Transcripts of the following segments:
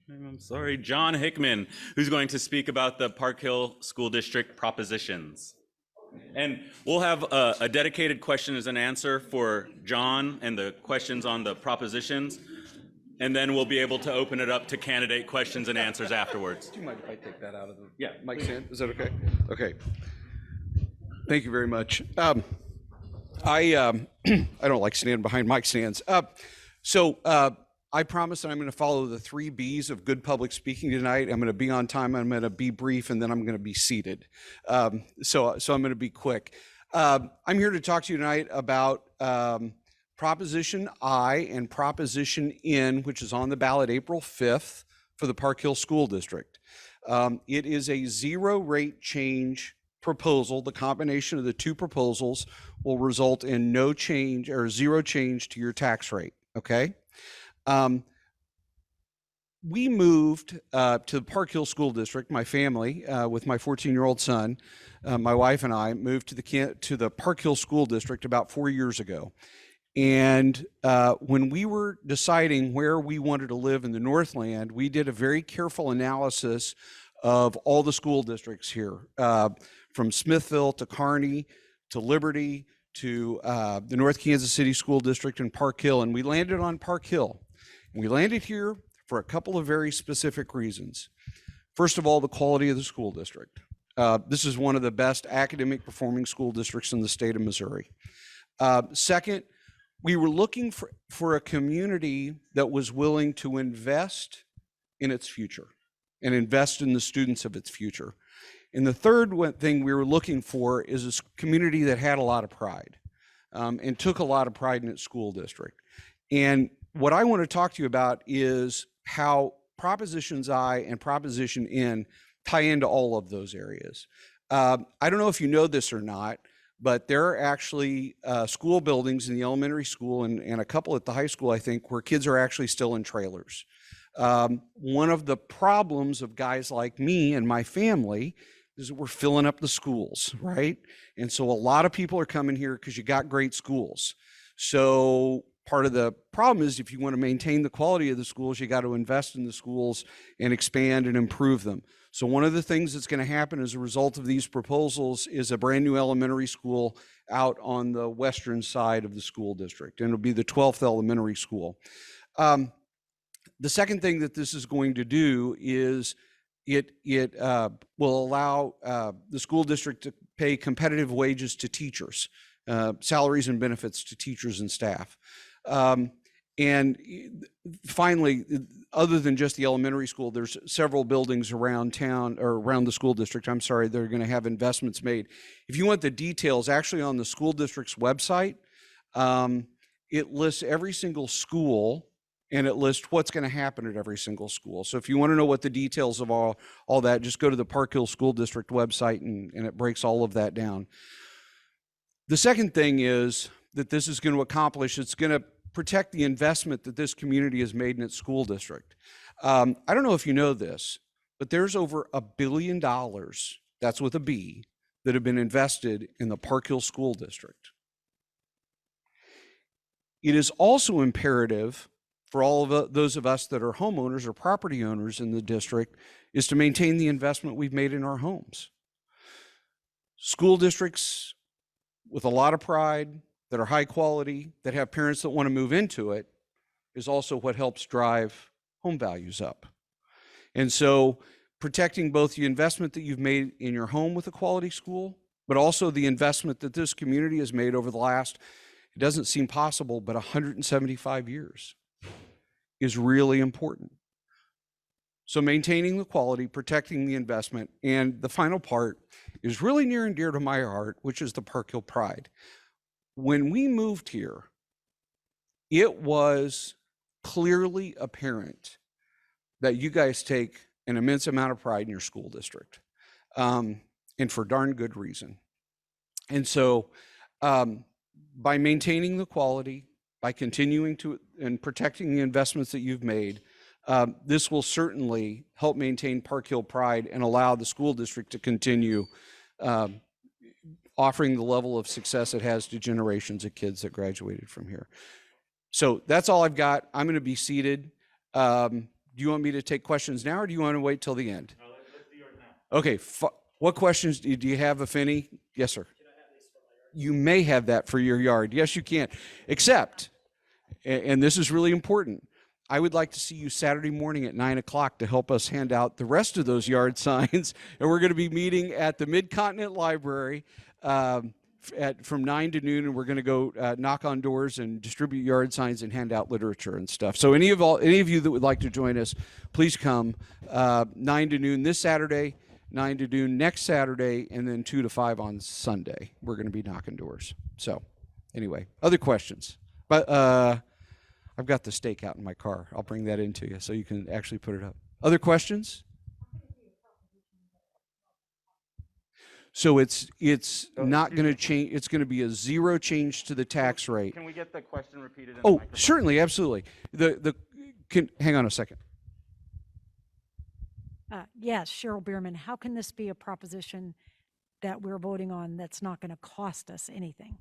I'm sorry, John Hickman, who's going to speak about the Parkville School District propositions. And we'll have a dedicated questions and answer for John and the questions on the propositions. And then we'll be able to open it up to candidate questions and answers afterwards. Do you mind if I take that out of the Yeah. mic stand? Is that okay? Okay. Thank you very much. I don't like standing behind mic stands. I promise that I'm going to follow the 3 B's of good public speaking tonight. I'm going to be on time, I'm going to be brief, and then I'm going to be seated. So I'm going to be quick. I'm here to talk to you tonight about Proposition I and Proposition N, which is on the ballot April 5th for the Parkville School District. It is a 0 rate change proposal. The combination of the 2 proposals will result in no change or 0 change to your tax rate, okay? We moved to the Parkville School District, my family, with my 14-year-old son. My wife and I moved to the Parkville School District about 4 years ago. And when we were deciding where we wanted to live in the Northland, we did a very careful analysis of all the school districts here, from Smithville to Kearney to Liberty to the North Kansas City School District and Parkville, and we landed on Parkville. We landed here for a couple of very specific reasons. First of all, the quality of the school district. This is one of the best academic performing school districts in the state of Missouri. Second, we were looking for a community that was willing to invest in its future and invest in the students of its future. And the third thing we were looking for is a community that had a lot of pride and took a lot of pride in its school district. And what I want to talk to you about is how Propositions I and Proposition N tie into all of those areas. I don't know if you know this or not, but there are actually school buildings in the elementary school and a couple at the high school, I think, where kids are actually still in trailers. One of the problems of guys like me and my family is that we're filling up the schools, right? And so a lot of people are coming here because you got great schools. So part of the problem is if you want to maintain the quality of the schools, you got to invest in the schools and expand and improve them. So one of the things that's going to happen as a result of these proposals is a brand new elementary school out on the western side of the school district, and it'll be the 12th elementary school. The second thing that this is going to do is it will allow the school district to pay competitive wages to teachers, salaries and benefits to teachers and staff. And finally, other than just the elementary school, there's several buildings around town or around the school district, I'm sorry, they're going to have investments made. If you want the details, actually on the school district's website, it lists every single school and it lists what's going to happen at every single school. So if you want to know what the details of all that, just go to the Parkville School District website and it breaks all of that down. The second thing is that this is going to accomplish, it's going to protect the investment that this community has made in its school district. I don't know if you know this, but there's over $1 billion, that's with a B, that have been invested in the Parkville School District. It is also imperative for all of those of us that are homeowners or property owners in the district is to maintain the investment we've made in our homes. School districts with a lot of pride, that are high quality, that have parents that want to move into it, is also what helps drive home values up. And so protecting both the investment that you've made in your home with a quality school, but also the investment that this community has made over the last, it doesn't seem possible, but 175 years is really important. So maintaining the quality, protecting the investment, and the final part is really near and dear to my heart, which is the Parkville pride. When we moved here, it was clearly apparent that you guys take an immense amount of pride in your school district, and for darn good reason. And so by maintaining the quality, by continuing to and protecting the investments that you've made, this will certainly help maintain Parkville pride and allow the school district to continue offering the level of success it has to generations of kids that graduated from here. So that's all I've got. I'm going to be seated. Do you want me to take questions now, or do you want to wait till the end? No, let's do yours now. Okay. What questions do you have, if any? Yes, sir. You may have that for your yard. Yes, you can. Except, and this is really important, I would like to see you Saturday morning at 9 o'clock to help us hand out the rest of those yard signs. And we're going to be meeting at the Mid-Continent Library from 9 to noon, and we're going to go knock on doors and distribute yard signs and hand out literature and stuff. So any of you that would like to join us, please come. 9 to noon this Saturday, 9 to noon next Saturday, and then 2 to 5 on Sunday. We're going to be knocking doors. So anyway, other questions? But I've got the stake out in my car. I'll bring that into you so you can actually put it up. Other questions? So it's not going to change. It's going to be a zero change to the tax rate. Can we get the question repeated? Oh, certainly, absolutely. Hang on a second. Yes, Cheryl Bierman, how can this be a proposition that we're voting on that's not going to cost us anything?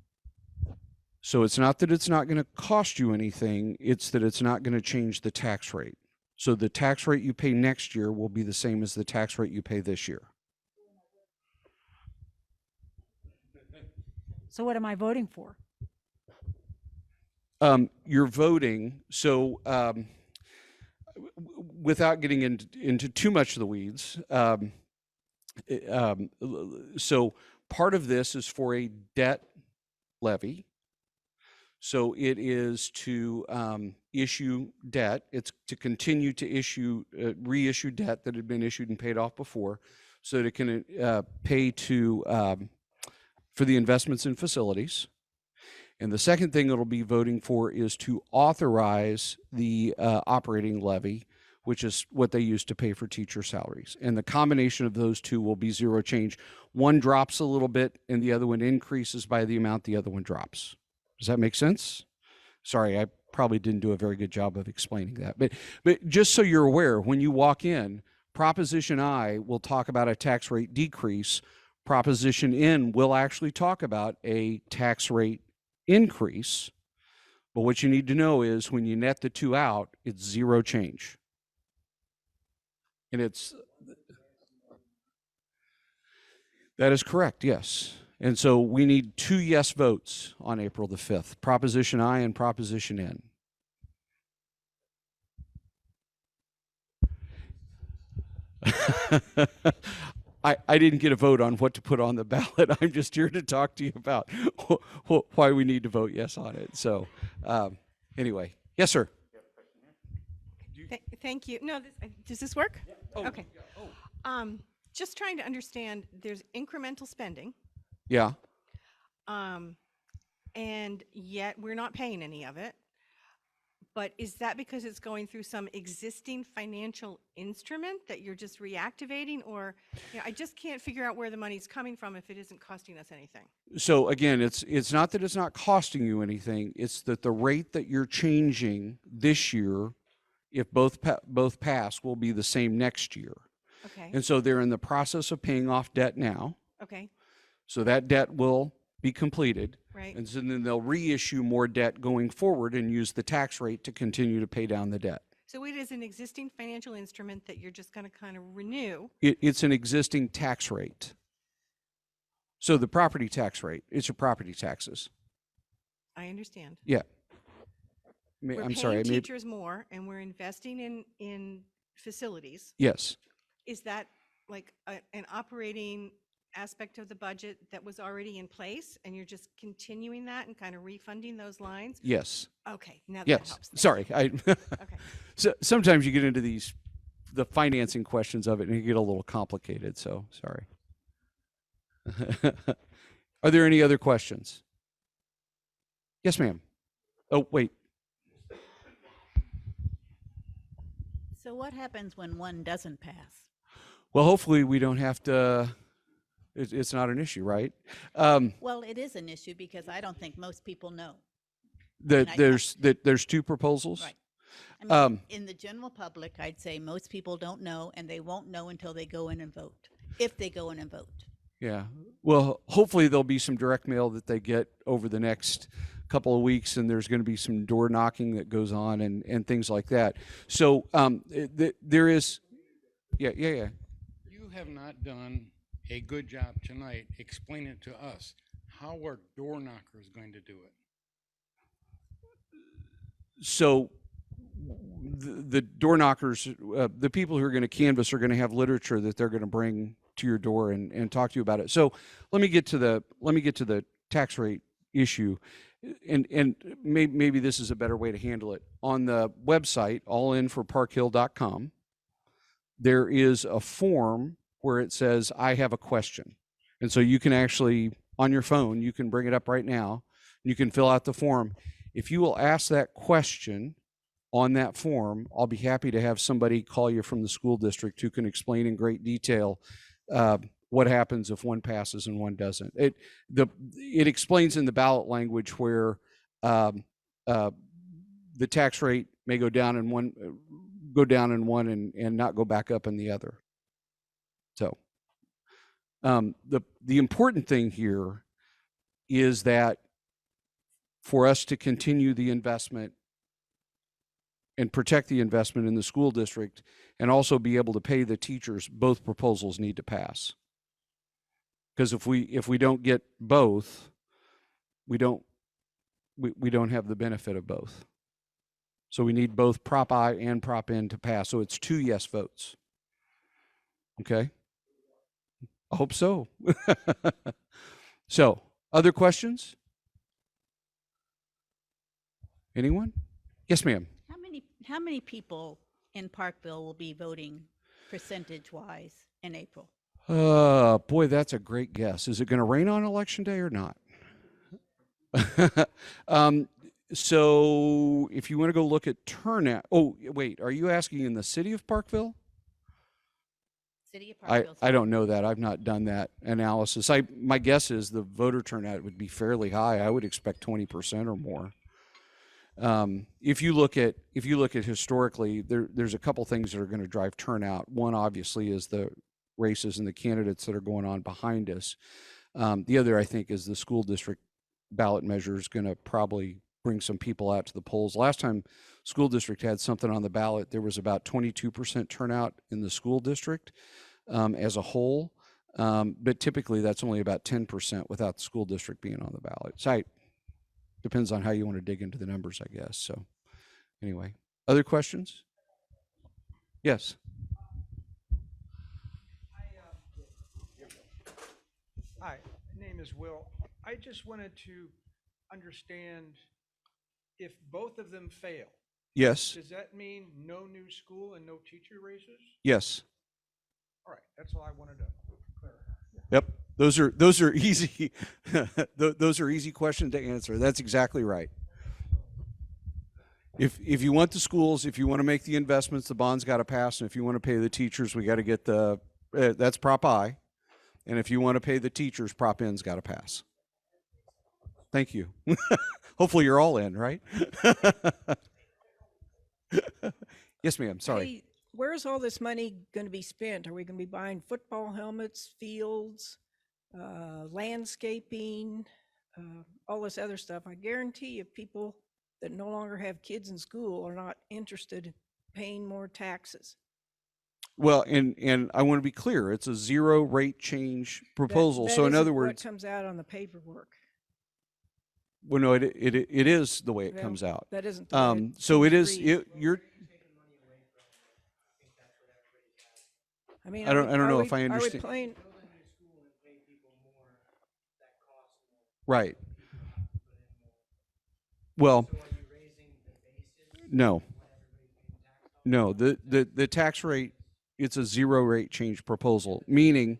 So it's not that it's not going to cost you anything, it's that it's not going to change the tax rate. So the tax rate you pay next year will be the same as the tax rate you pay this year. So what am I voting for? You're voting, so without getting into too much of the weeds, so part of this is for a debt levy. So it is to issue debt. It's to continue to reissue debt that had been issued and paid off before, so that it can pay for the investments in facilities. And the second thing it'll be voting for is to authorize the operating levy, which is what they use to pay for teacher salaries. And the combination of those two will be zero change. One drops a little bit and the other one increases by the amount the other one drops. Does that make sense? Sorry, I probably didn't do a very good job of explaining that. But just so you're aware, when you walk in, Proposition I will talk about a tax rate decrease. Proposition N will actually talk about a tax rate increase. But what you need to know is when you net the two out, it's zero change. And that is correct, yes. And so we need 2 yes votes on April the 5th, Proposition I and Proposition N. I didn't get a vote on what to put on the ballot. I'm just here to talk to you about why we need to vote yes on it. So anyway, yes, sir. Thank you. No, does this work? Yeah. Oh, okay. Yeah. Oh. Just trying to understand, there's incremental spending. Yeah. And yet we're not paying any of it. But is that because it's going through some existing financial instrument that you're just reactivating? Or, I just can't figure out where the money's coming from if it isn't costing us anything. So again, it's not that it's not costing you anything. It's that the rate that you're changing this year, if both pass, will be the same next year. Okay. And so they're in the process of paying off debt now. Okay. So that debt will be completed. Right. And so then they'll reissue more debt going forward and use the tax rate to continue to pay down the debt. So it is an existing financial instrument that you're just going to kind of renew. It's an existing tax rate. So the property tax rate, it's your property taxes. I understand. Yeah. We're I'm paying sorry. teachers more, and we're investing in facilities. Yes. Is that like an operating aspect of the budget that was already in place, and you're just continuing that and kind of refunding those lines? Yes. Okay, now that Yes. helps. Sorry. Okay. So sometimes you get into the financing questions of it, and you get a little complicated. So sorry. Are there any other questions? Yes, ma'am. Oh, wait. So what happens when one doesn't pass? Well, hopefully we don't have to. It's not an issue, right? Well, it is an issue because I don't think most people know. There's 2 proposals. Right. I mean, in the general public, I'd say most people don't know, and they won't know until they go in and vote, if they go in and vote. Yeah. Well, hopefully there'll be some direct mail that they get over the next couple of weeks, and there's going to be some door knocking that goes on and things like that. So there is, yeah. You have not done a good job tonight explaining to us how are door knockers going to do it. So the door knockers, the people who are going to canvass are going to have literature that they're going to bring to your door and talk to you about it. So let me get to the tax rate issue, and maybe this is a better way to handle it. On the website, allinforparkhill.com, there is a form where it says, I have a question. And so you can actually, on your phone, you can bring it up right now. You can fill out the form. If you will ask that question on that form, I'll be happy to have somebody call you from the school district who can explain in great detail what happens if one passes and one doesn't. It explains in the ballot language where the tax rate may go down in one and not go back up in the other. So the important thing here is that for us to continue the investment and protect the investment in the school district and also be able to pay the teachers, both proposals need to pass. Because if we don't get both, we don't have the benefit of both. So we need both Prop I and Prop N to pass. So it's 2 yes votes. Okay? I hope so. So, other questions? Anyone? Yes, ma'am. How many people in Parkville will be voting percentage-wise in April? Boy, that's a great guess. Is it going to rain on election day or not? So if you want to go look at turnout, oh, wait, are you asking in the city of Parkville? City of Parkville. I don't know that. I've not done that analysis. My guess is the voter turnout would be fairly high. I would expect 20% or more. If you look at historically, there's a couple things that are going to drive turnout. One obviously is the races and the candidates that are going on behind us. The other, I think, is the school district ballot measure is going to probably bring some people out to the polls. Last time school district had something on the ballot, there was about 22% turnout in the school district as a whole. But typically that's only about 10% without the school district being on the ballot. So depends on how you want to dig into the numbers, I guess. So anyway, other questions? Yes. Hi, my name is Will. I just wanted to understand if both of them fail, Yes. does that mean no new school and no teacher races? Yes. All right, that's all I wanted to clarify. Yep. Those are easy. Those are easy questions to answer. That's exactly right. If you want the schools, if you want to make the investments, the bonds got to pass, and if you want to pay the teachers, we got to get that's Prop I, and if you want to pay the teachers, Prop N's got to pass. Thank you. Hopefully you're all in, right? Yes, ma'am. Sorry. Hey, where's all this money going to be spent? Are we going to be buying football helmets, fields, landscaping, all this other stuff? I guarantee you people that no longer have kids in school are not interested in paying more taxes. Well, and I want to be clear, it's a zero rate change proposal. That So in isn't other what words, comes out on the paperwork. well, no, it is the way it Well, comes out. That isn't the way it So it seems is, to read. you're, I mean, I don't know are if I we understand. playing, Right. Well, no. No, the tax rate, it's a zero rate change proposal, meaning,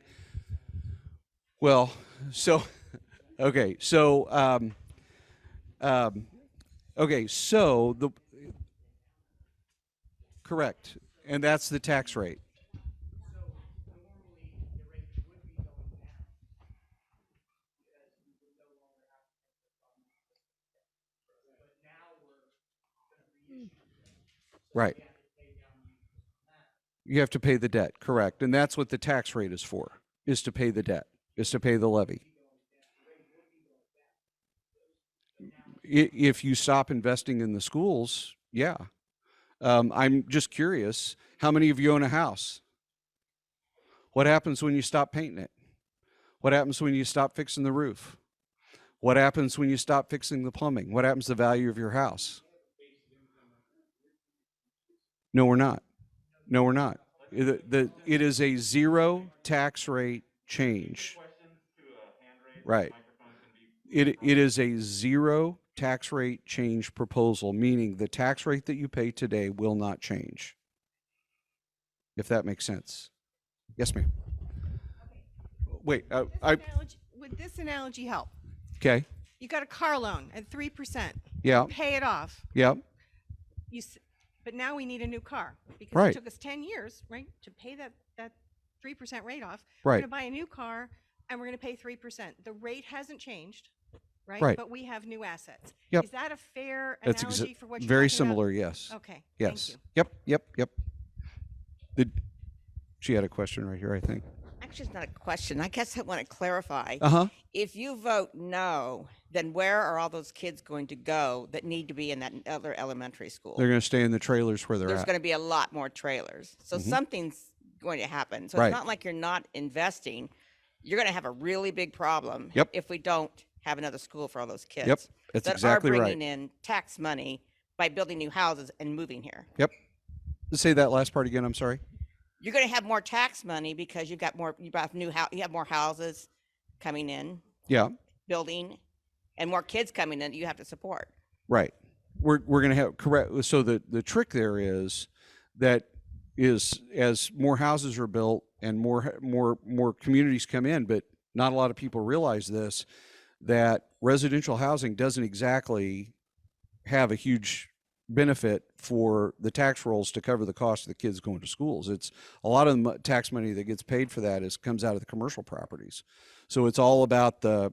well, so, okay, so, correct, and that's the tax rate. Right. You have to pay the debt, correct. And that's what the tax rate is for, is to pay the debt, is to pay the levy. if you stop investing in the schools, yeah. I'm just curious, how many of you own a house? What happens when you stop painting it? What happens when you stop fixing the roof? What happens when you stop fixing the plumbing? What happens to the value of your house? No, we're not. No, we're not. It is a zero tax rate change. Right. It is a zero tax rate change proposal, meaning the tax rate that you pay today will not change. If that makes sense. Yes, ma'am. Wait, Would this analogy help? okay. You got a car loan at 3%. Yeah. Pay it off. Yeah. But now we need a new car because Right. it took us 10 years, right, to pay that 3% rate off. Right. We're going to buy a new car and we're going to pay 3%. The rate hasn't changed, right? Right. But we have new assets. Yep. Is that a fair That's analogy for what you're very talking about? similar, yes. Okay. Yes. Thank you. Yep. She had a question right here, I think. Actually, it's not a question. I guess I want to clarify. Uh-huh. If you vote no, then where are all those kids going to go that need to be in that other elementary school? They're going to stay in the trailers where they're There's at. going to be a lot more trailers. So something's going to happen. So Right. it's not like you're not investing. You're going to have a really big problem Yep. if we don't have another school for all those kids. Yep. That's that exactly are right. bringing in tax money by building new houses and moving here. Yep. Say that last part again, I'm sorry. You're going to have more tax money because you have more houses coming in, Yeah. building, and more kids coming in that you have to support. Right. We're going to have correct. So the trick there is that is as more houses are built and more communities come in, but not a lot of people realize this, that residential housing doesn't exactly have a huge benefit for the tax rolls to cover the cost of the kids going to schools. It's a lot of the tax money that gets paid for that comes out of the commercial properties. So it's all about the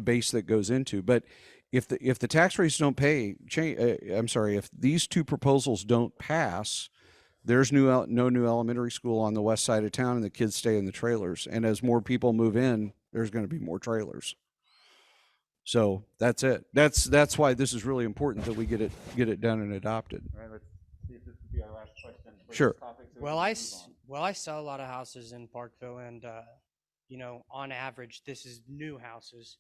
base that goes into. But if the tax rates don't if these two proposals don't pass, there's no new elementary school on the west side of town, and the kids stay in the trailers. And as more people move in, there's going to be more trailers. So that's it. That's why this is really important that we get it done and adopted. All right, let's see if this will be our last question. for this Sure. topic, so we Well, can I, move s- on. well, I sell a lot of houses in Parkville, and on average, this is new houses.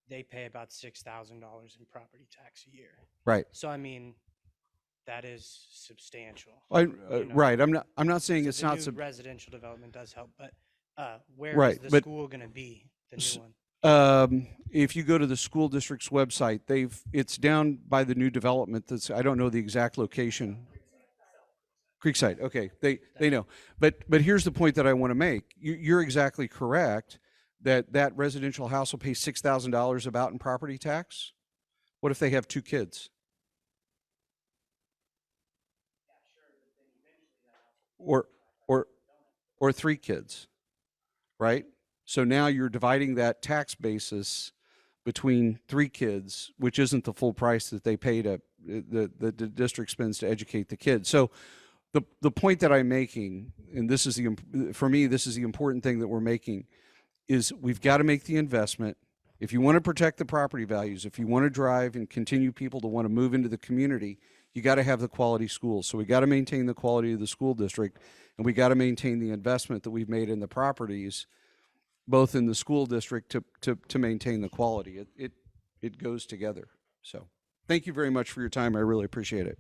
They pay about $6,000 in property tax a year. Right. So I mean, that is substantial. Right. I'm not saying So it's the not new sub. residential development does help, but where Right, is the but school going to be? The s- new one. If you go to the school district's website, it's down by the new development. I don't know the exact location. Creekside. Okay, they know. But here's the point that I want to make. You're exactly correct that residential house will pay $6,000 about in property tax. What if they have two kids? Or three kids, right? So now you're dividing that tax basis between three kids, which isn't the full price that they pay to the district spends to educate the kids. So the point that I'm making, and this is for me, this is the important thing that we're making, is we've got to make the investment. If you want to protect the property values, if you want to drive and continue people to want to move into the community, you got to have the quality schools. So we got to maintain the quality of the school district, and we got to maintain the investment that we've made in the properties, both in the school district to maintain the quality. It goes together. So thank you very much for your time. I really appreciate it.